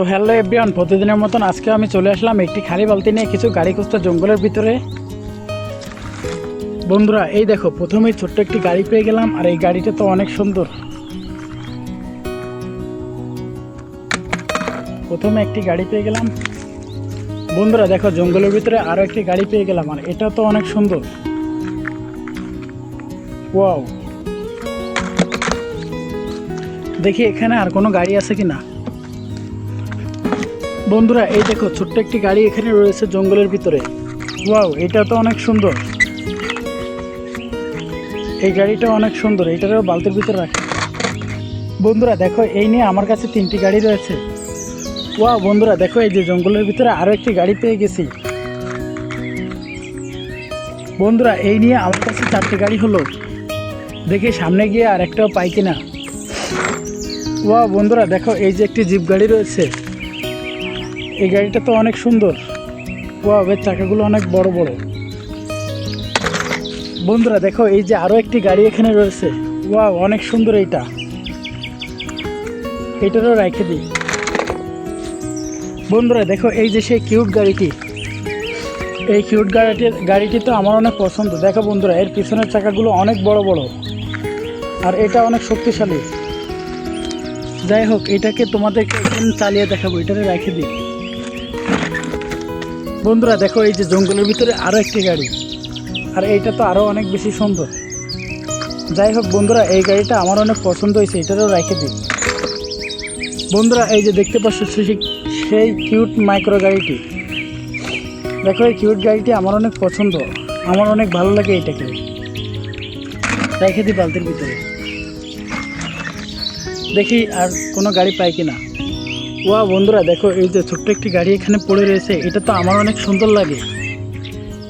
তো hello everyone, প্রতিদিনের মতন আজকে আমি চলে আসলাম একটি খালি বালতি নিয়ে কিছু গাড়ি খুঁজতে জঙ্গলের ভিতরে। বন্ধুরা এই দেখো, প্রথমেই ছোট্ট একটি গাড়ি পেয়ে গেলাম, আর এই গাড়িটা তো অনেক সুন্দর। প্রথমে একটি গাড়ি পেয়ে গেলাম। বন্ধুরা দেখো, জঙ্গলের ভিতরে আরও একটি গাড়ি পেয়ে গেলাম, আর এটা তো অনেক সুন্দর। ওয়াও, দেখি এখানে আর কোনো গাড়ি আছে কিনা। বন্ধুরা এই দেখো, ছোট্ট একটি গাড়ি এখানে রয়েছে জঙ্গলের ভিতরে। ওয়াও, এটা তো অনেক সুন্দর। এই গাড়িটা অনেক সুন্দর, এটারও বালতির ভিতরে রাখে। বন্ধুরা দেখো, এই নিয়ে আমার কাছে 3টি গাড়ি রয়েছে। ওয়াও বন্ধুরা দেখো, এই যে জঙ্গলের ভিতরে আরও একটি গাড়ি পেয়ে গেছি। বন্ধুরা এই নিয়ে আমার কাছে 4টি গাড়ি হলো। দেখি সামনে গিয়ে আর একটাও পাই কিনা। ওয়াও বন্ধুরা দেখো, এই যে একটি জিপ গাড়ি রয়েছে। এই গাড়িটা তো অনেক সুন্দর। ওয়াও, এর চাকাগুলো অনেক বড় বড়। বন্ধুরা দেখো, এই যে আরও একটি গাড়ি এখানে রয়েছে। ওয়াও, অনেক সুন্দর এইটা। এটারও রেখে দিই। বন্ধুরা দেখো, এই যে সেই কিউট গাড়িটি। এই কিউট গাড়িটি তো আমার অনেক পছন্দ। দেখো বন্ধুরা, এর পিছনের চাকাগুলো অনেক বড় বড়, আর এটা অনেক শক্তিশালী। যাই হোক, এটাকে তোমাদেরকে একদিন চালিয়ে দেখাবো। এটারে রেখে দিই। বন্ধুরা দেখো, এই যে জঙ্গলের ভিতরে আরও একটি গাড়ি, আর এইটা তো আরও অনেক বেশি সুন্দর। যাই হোক বন্ধুরা, এই গাড়িটা আমার অনেক পছন্দ হয়েছে, এটারও রেখে দিই। বন্ধুরা এই যে দেখতে পাচ্ছ সেই কিউট মাইক্রো গাড়িটি। দেখো, এই কিউট গাড়িটি আমার অনেক পছন্দ, আমার অনেক ভালো লাগে। এইটাকে রেখে দিই বালতির ভিতরে। দেখি আর কোনো গাড়ি পাই কিনা। ওয়া বন্ধুরা দেখো, এই যে ছোট্ট একটি গাড়ি এখানে পড়ে রয়েছে, এটা তো আমার অনেক সুন্দর লাগে।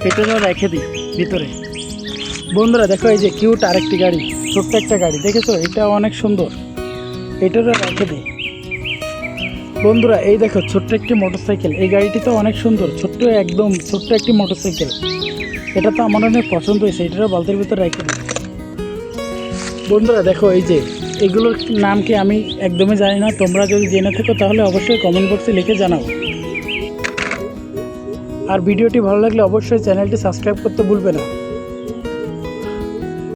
এটারও রেখে দিই ভিতরে। বন্ধুরা দেখো, এই যে কিউট আরেকটি গাড়ি, ছোট্ট একটা গাড়ি, দেখেছো? এটা অনেক সুন্দর, এটারও রেখে দিই। বন্ধুরা এই দেখো, ছোট্ট একটি মোটরসাইকেল। এই গাড়িটি তো অনেক সুন্দর, একদম ছোট্ট একটি মোটরসাইকেল। এটা তো আমার অনেক পছন্দ হয়েছে, এটারও বালতির ভিতরে রেখে দিই। বন্ধুরা দেখো, এই যে এগুলোর নাম কি আমি একদমই জানি না। তোমরা যদি জেনে থাকো তাহলে অবশ্যই কমেন্ট বক্সে লিখে জানাও। আর ভিডিওটি ভালো লাগলে অবশ্যই চ্যানেলটি সাবস্ক্রাইব করতে ভুলবে না।